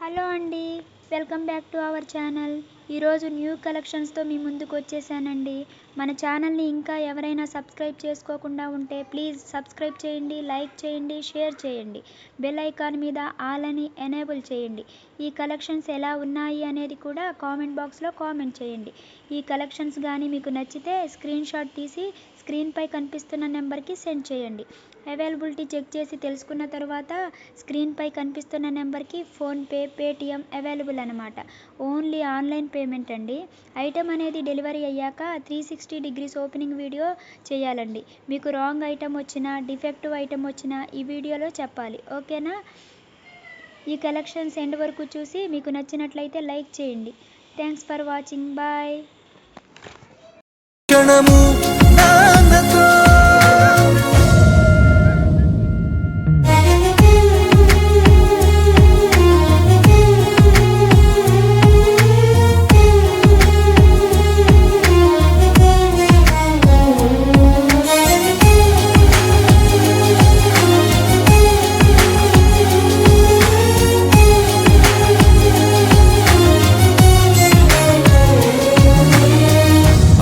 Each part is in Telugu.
హలో అండి, welcome back to our channel. ఈరోజు న్యూ కలెక్షన్స్తో మీ ముందుకు వచ్చేసానండి. మన ఛానల్ని ఇంకా ఎవరైనా సబ్స్క్రైబ్ చేసుకోకుండా ఉంటే ప్లీజ్ సబ్స్క్రైబ్ చేయండి, లైక్ చేయండి, షేర్ చేయండి. బెల్ ఐకాన్ మీద ఆల్ అని ఎనేబుల్ చేయండి. ఈ కలెక్షన్స్ ఎలా ఉన్నాయి అనేది కూడా కామెంట్ బాక్స్లో కామెంట్ చేయండి. ఈ కలెక్షన్స్ కానీ మీకు నచ్చితే స్క్రీన్ షాట్ తీసి స్క్రీన్పై కనిపిస్తున్న నెంబర్కి సెండ్ చేయండి. అవైలబిలిటీ చెక్ చేసి తెలుసుకున్న తర్వాత స్క్రీన్పై కనిపిస్తున్న నెంబర్కి ఫోన్పే, పేటిఎం అవైలబుల్ అనమాట. ఓన్లీ ఆన్లైన్ పేమెంట్ అండి. ఐటమ్ అనేది డెలివరీ అయ్యాక 360 డిగ్రీస్ ఓపెనింగ్ వీడియో చేయాలండి. మీకు రాంగ్ ఐటమ్ వచ్చినా, డిఫెక్టివ్ ఐటమ్ వచ్చినా ఈ వీడియోలో చెప్పాలి, ఓకేనా? ఈ కలెక్షన్స్ ఎండ్ వరకు చూసి మీకు నచ్చినట్లయితే లైక్ చేయండి. Thanks for watching. బాయ్.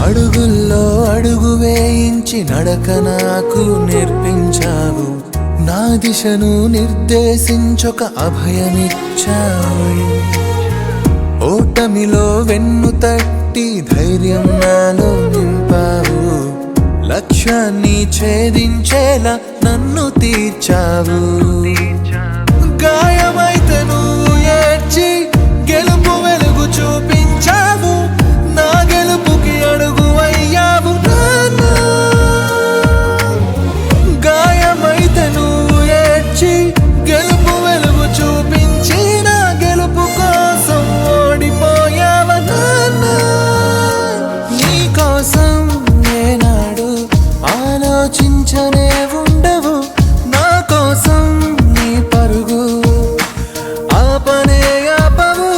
అడుగుల్లో అడుగు వేయించి నడక నాకు నేర్పించావు. నా దిశను నిర్దేశించొక అభయమిచ్చావు. ఓటమిలో వెన్ను తట్టి ధైర్యం నాలో నింపావు. లక్ష్యాన్ని ఛేదించేలా నన్ను తీర్చావు. గాయమైతే నువ్వు ఏడ్చి గెలుపు వెలుగు చూపించావు. నా గెలుపుకి అడుగు అయ్యావు నాన్నా. గాయమైతే నువ్వు ఏడ్చి గెలుపు వెలుగు చూపించి నా గెలుపు కోసం ఓడిపోయావ నాన్నా. నీ కోసం నేనాడు ఆలోచించనే ఉండవు. నా కోసం నీ పరుగు ఆపనే ఆపవు.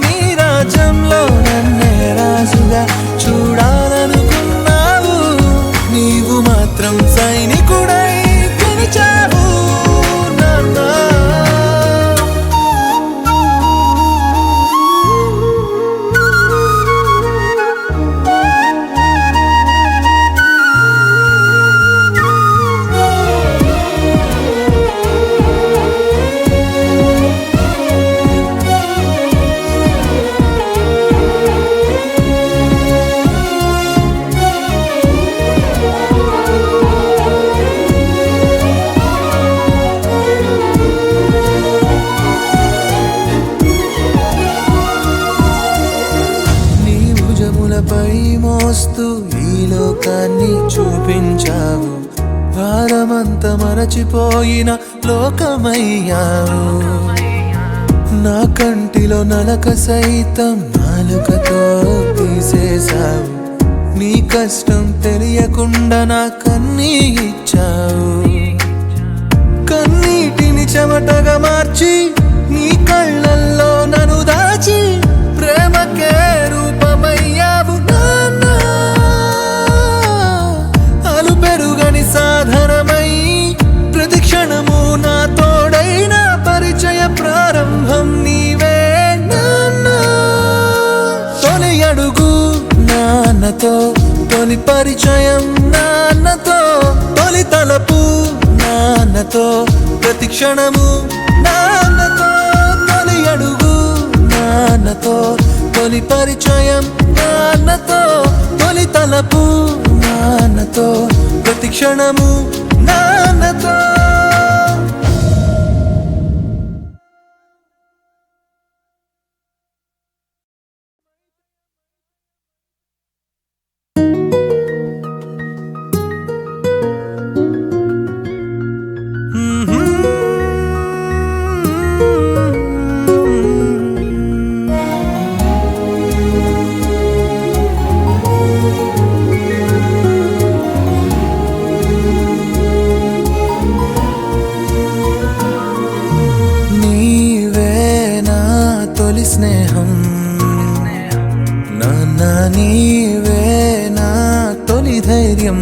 నీ రాజ్యంలో నన్నే రాజుగా చూడాలనుకున్నావు. నీవు మాత్రం సైనికుడై గెలిచావు నాన్నా. నీ భుజములపై మోస్తూ ఈ లోకాన్ని చూపించావు. భారమంత మరచిపోయిన లోకమయ్యావు. నా కంటిలో నలక సైతం నాలుకతో తీసేశావు. నీ కష్టం తెలియకుండా నా కన్నీ ఇచ్చావు. కన్నీటిని చెమటగా మార్చి నీ కళ్ళల్లో నన్ను దాచి ప్రేమకే రూపమయ్యావు నాన్నా. అలు పెరుగని సాధనమై ప్రతి క్షణము నా తోడైన పరిచయ ప్రారంభం నీవే నాన్నా. తొలి అడుగు నాన్నతో, తొలి పరిచయం నాన్నతో, తొలి తలపు నాన్నతో, ప్రతి క్షణము నాన్నతో. తొలి అడుగు నాన్నతో, తొలి పరిచయం నాన్నతో, తొలి తలపు నాన్నతో, ప్రతి క్షణము నాన్నతో. నీవే నా తొలి స్నేహం నాన్న. నీవే నా తొలి ధైర్యం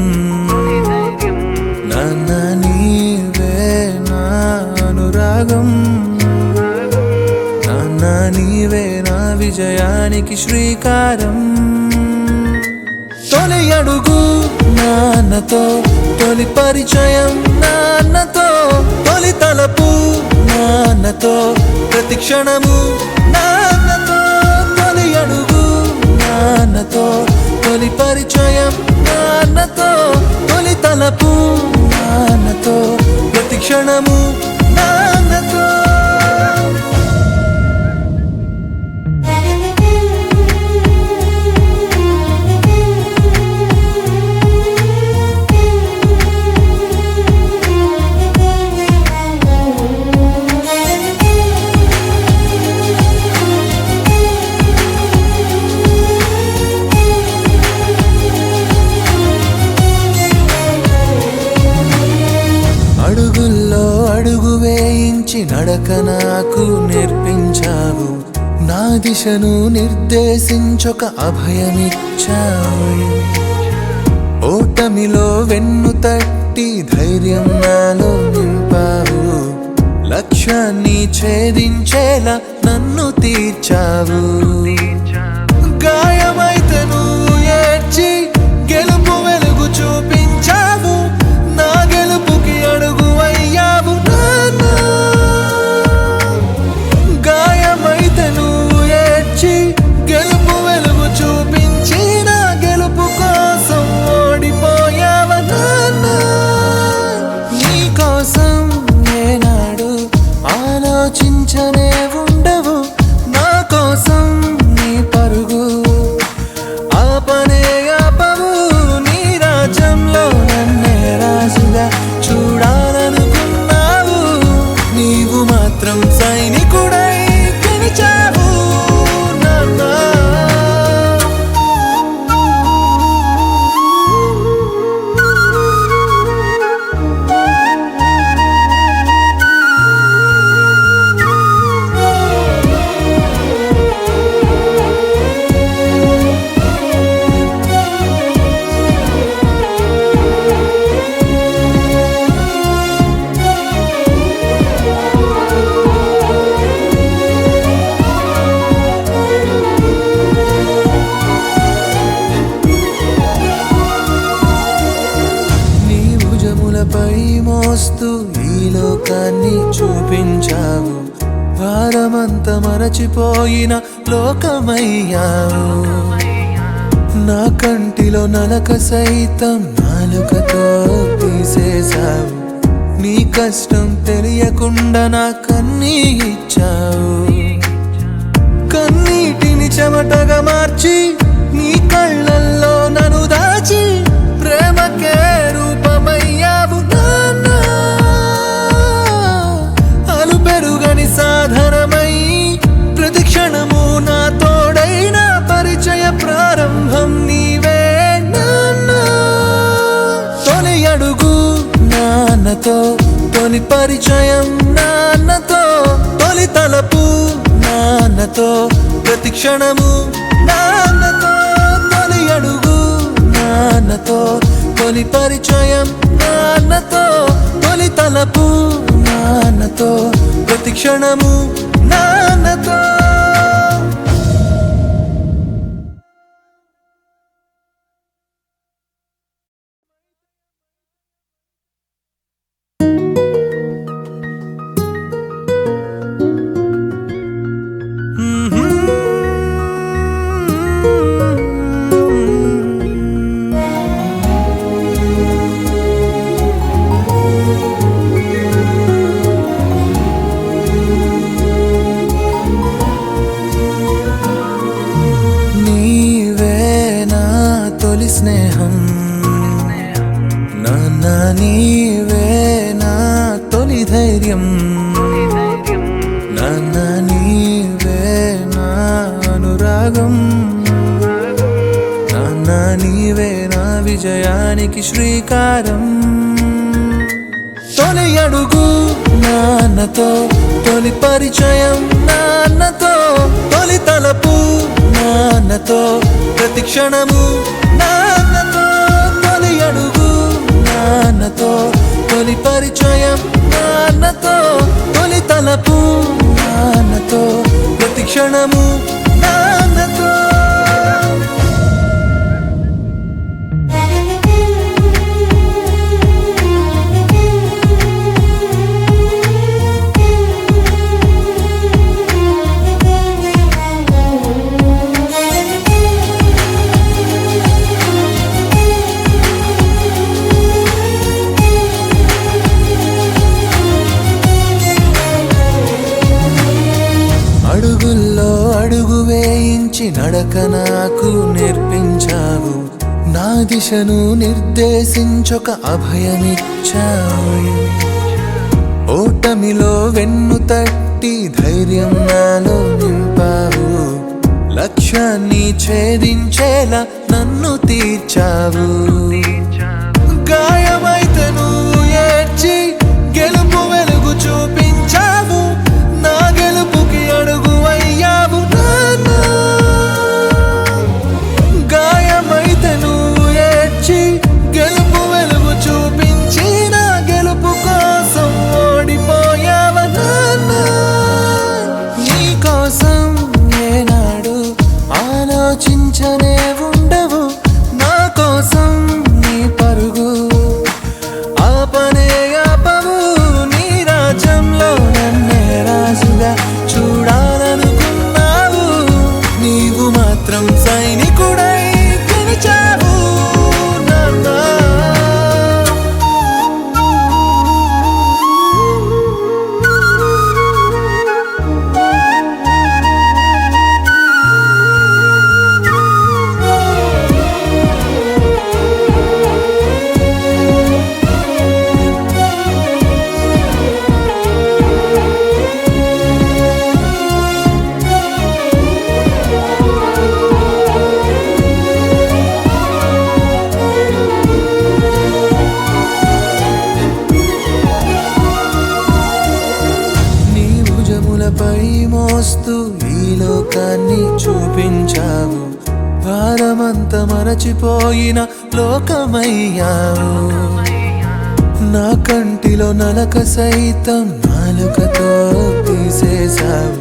నాన్న. నీవే నా అనురాగం నాన్న. నీవే నా విజయానికి శ్రీకారం. తొలి అడుగు నాన్నతో, తొలి పరిచయం నాన్నతో, తొలి తలపు నాన్నతో, ప్రతి క్షణము నాన్నతో. తొలి అడుగు నాన్నతో, తొలి పరిచయం నాన్నతో, తొలి తలపు నాన్నతో, ప్రతి క్షణము నాన్నతో. అడుగుల్లో అడుగు వేయించి నడక నాకు నేర్పించావు, నా దిశను నిర్దేశించొక అభయమిచ్చావు. ఓటమిలో వెన్ను తట్టి ధైర్యం నాలో నింపావు, లక్ష్యాన్ని ఛేదించేలా నన్ను తీర్చావు. గాయమైతే నువ్వు ఏడ్చి గెలుపు వెలుగు చూపించావు, నా గెలుపుకి అడుగు అయ్యావు నాన్న. గాయమైతే నువ్వు ఏడ్చి గెలుపు వెలుగు చూపించి, నా గెలుపు కోసం ఓడిపోయావు నాన్న. నీ కోసం ఏనాడు ఆలోచించనే ఉండవు, నా కోసం నీ పరుగు ఆపనే ఆపవు. నీ రాజ్యంలో నన్నే రాజుగా చూడాలనుకున్నావు, నీవు మాత్రం సైనికుడై గెలిచావు నాన్న. నీ భుజములపై మోస్తూ ఈ లోకాన్ని చూపించావు, భారమంత మరచిపోయిన లోకమయ్యావు. నా కంటిలో నలక సైతం నాలుకతో తీసేశావు, నీ కష్టం తెలియకుండా నా కన్నీ ఇచ్చావు. కన్నీటిని చెమటగా మార్చి నీ కళ్ళల్లో నన్ను దాచి, ప్రేమకే రూపమయ్యావు నాన్న. అలు పెరుగని సాధనమై ప్రతి క్షణము నా తోడైన పరిచయ ప్రారంభం నీవే నాన్న. తొలి అడుగు నాన్నతో, తొలి పరిచయం నాన్నతో, తొలి తలపు నాన్నతో, ప్రతి క్షణము నాన్నతో. తొలి అడుగు నాన్నతో, తొలి పరిచయం నాన్నతో, తొలి తలపు నాన్నతో, ప్రతి క్షణము నాన్నతో. నీవే నా తొలి స్నేహం నాన్న, నీవే నా తొలి ధైర్యం నాన్న, నీవే నా అనురాగం నాన్న, నీవే నా విజయానికి శ్రీకారం. తొలి అడుగు నాన్నతో, తొలి పరిచయం నాన్నతో, తొలి తలపు నాన్నతో, ప్రతి క్షణము నాన్నతో. తొలి అడుగు నాన్నతో, తొలి పరిచయం నాన్నతో, తొలి తలపు నాన్నతో, ప్రతి క్షణము క్షణము నాన్నతో. అడుగుల్లో అడుగు వేయించి నడక నాకు నేర్పించావు, నా దిశను నిర్దేశించొక అభయమిచ్చావు. ఓటమిలో వెన్ను తట్టి ధైర్యం నాలో నింపావు, లక్ష్యాన్ని ఛేదించేలా నన్ను తీర్చావు. గాయమైతే నువ్వు ఏడ్చి గెలుపు వెలుగు చూపించావు, నా గెలుపుకి అడుగు అయ్యావు నాన్న. గాయమైతే నువ్వు ఏడ్చి గెలుపు వెలుగు చూపించి, నా గెలుపు కోసం ఓడిపోయావ నాన్న. నీ కోసం ఏనాడు ఆలోచించనే ఉండవు, నా కోసం నీ పరుగు ఆపనే ఆపవు. నీ రాజ్యంలో నన్నే రాజుగా చూడాలనుకున్నావు, నీవు మాత్రం సైనికుడై గెలిచావు నాన్న. నీ భుజములపై మోస్తూ ఈ లోకాన్ని చూపించావు, భారమంత మరచిపోయిన లోకమయ్యావు. నా కంటిలో నలక సైతం నాలుకతో తీసేశావు,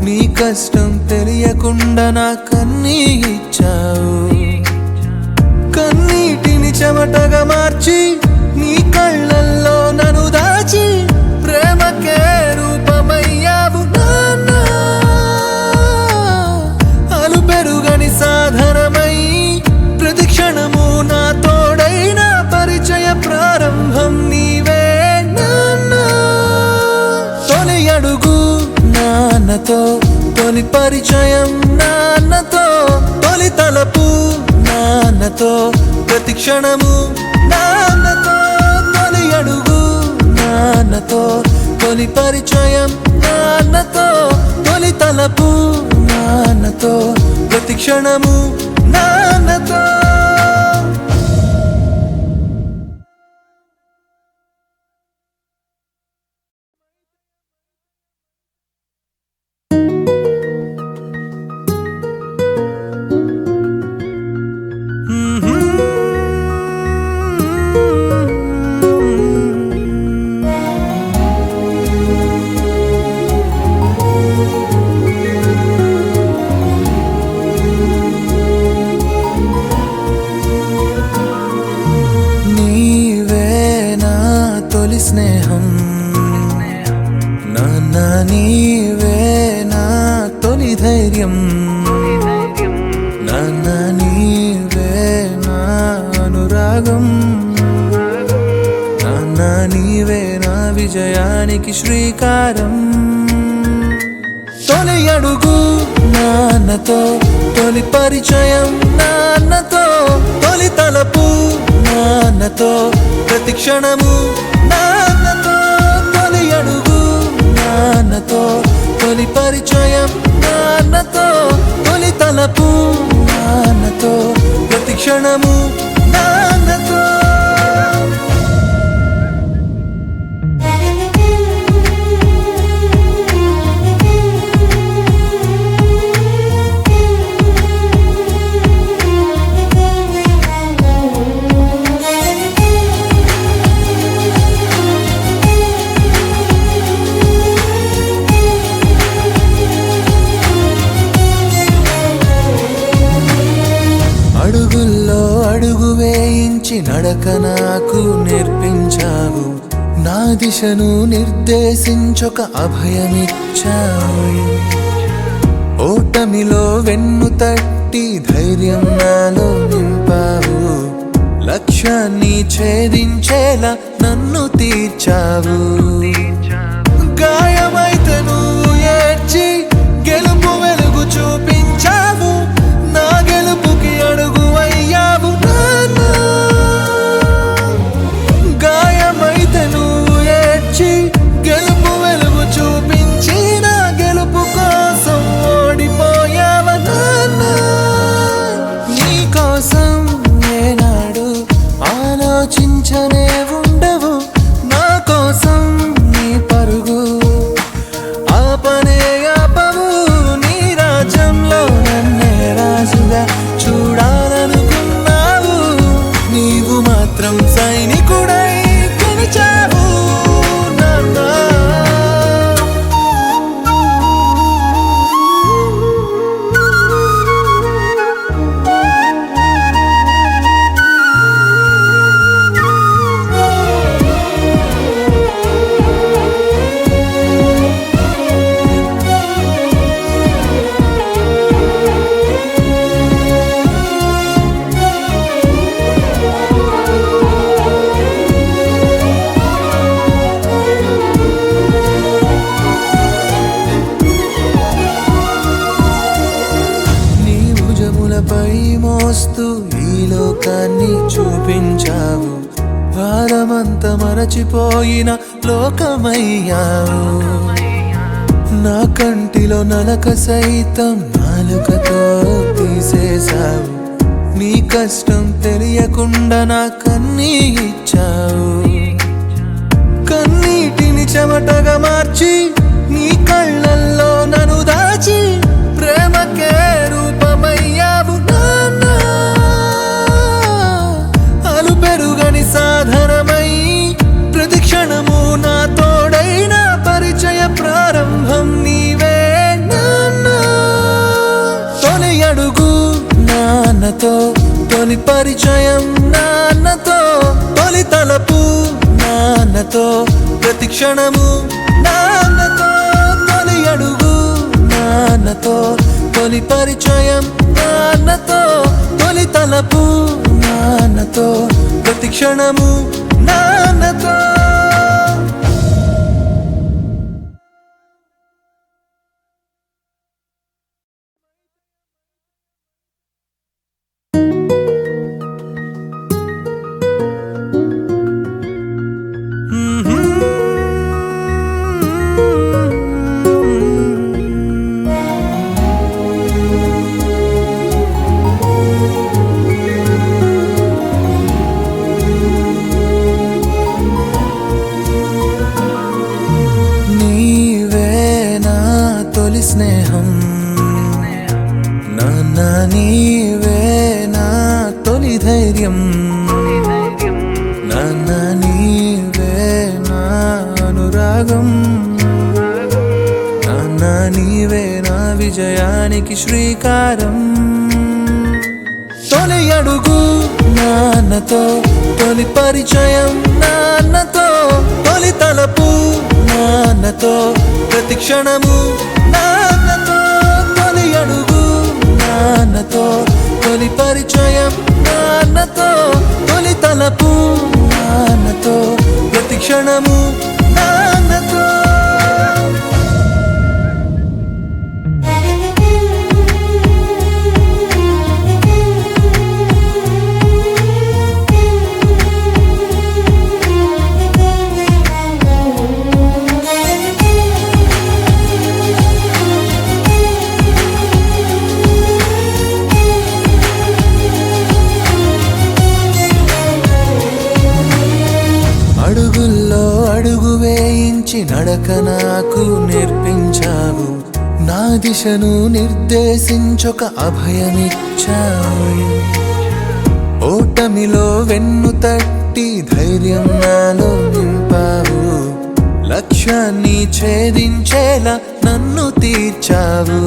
నీ కష్టం తెలియకుండా నా కన్నీ ఇచ్చావు. కన్నీటిని చెమటగా మార్చి నీ కళ్ళల్లో నన్ను దాచి, ప్రేమకే రూపమయ్యావు నాన్న. అలు పెరుగని సాధనమై ప్రతి క్షణము నా తోడైన పరిచయ ప్రారంభం నీవే నాన్న. తొలి అడుగు నాన్నతో, తొలి పరిచయం నాన్నతో, తొలి తలపు నాన్నతో, ప్రతి క్షణము నాన్నతో. తొలి అడుగు నాన్నతో, తొలి పరిచయం నాన్నతో, తొలి తలపు నాన్నతో, ప్రతి క్షణము నాన్నతో. స్నేహం నాన్న, నీవే నా తొలి ధైర్యం నాన్న, నీవే నా అనురాగం నాన్న, నీవే నా విజయానికి శ్రీకారం. తొలి అడుగు నాన్నతో, తొలి పరిచయం నాన్నతో, తొలి తలపు నాన్నతో, ప్రతి క్షణము నాన్నతో. తొలి అడుగు నాన్నతో, తొలి పరిచయం నాన్నతో, తొలి తలపు నాన్నతో, ప్రతి క్షణము నాన్నతో. వేయించి నడక నాకు నేర్పించావు. నా దిశను నిర్దేశించొక అభయమిచ్చావు. ఓటమిలో వెన్ను తట్టి ధైర్యం నాలో నింపావు. లక్ష్యాన్ని ఛేదించేలా నన్ను తీర్చావు. గాయమైతే నువ్వు ఏడ్చి గెలుపు వెలుగు చూపించావు. నా గెలుపుకి అడుగు అయ్యావు నాన్న. గాయమైతే నువ్వు ఏడ్చి గెలుపు వెలుగు చూపించి నా గెలుపు కోసం ఓడిపోయావు నాన్న. నీ కోసం ఏనాడు ఆలోచించనే ఉండవు. నా కోసం నీ పరుగు ఆపనే ఆపవు. నీ రాజ్యంలో నన్నే రాజుగా చూడాలనుకున్నావు. నీవు మాత్రం సైనికుడై గెలిచావు నాన్న. నీ భుజములపై మోస్తూ ఈ లోకాన్ని చూపించావు. భారమంతా మరచిపోయిన లోకమయ్యావు. నా కంటిలో నలక సైతం నాలుకతో తీసేశావు. నీ కష్టం తెలియకుండా నా కన్నీ ఇచ్చావు. కన్నీటిని చెమటగా మార్చి నీ కళ్ళల్లో నన్ను దాచి ప్రేమకే రూపమయ్యావు నాన్న. అలు పెరుగని సాధనమై ప్రతి క్షణము నా తోడైన పరిచయ ప్రారంభం నీవే నాన్న. తొలి అడుగు నాన్నతో, తొలి పరిచయం నాన్నతో, తొలి తలపు నాన్నతో, ప్రతి క్షణము నాన్నతో. తొలి అడుగు నాన్నతో, తొలి పరిచయం నాన్నతో, తొలి తలపు నాన్నతో, ప్రతి క్షణము నాన్నతో. నీవే నా తొలి స్నేహం నాన్న. నీవే నా తొలి ధైర్యం నాన్న. నీవే నా అనురాగం నాన్న. నీవే నా విజయానికి శ్రీకారం. తొలి అడుగు నాన్నతో, తొలి పరిచయం నాన్నతో, తొలి తలపు నాన్నతో, ప్రతి క్షణము నాన్నతో. తొలి అడుగు నాన్నతో, తొలి పరిచయం నాన్నతో, తొలి తలపు నాన్నతో, ప్రతి క్షణము నాన్నతో. అడుగుల్లో అడుగు వేయించి నడక నాకు నేర్పించావు. నా దిశను నిర్దేశించొక అభయమిచ్చావు. ఓటమిలో వెన్ను తట్టి ధైర్యం నాలో నింపావు. లక్ష్యాన్ని ఛేదించేలా నన్ను తీర్చావు.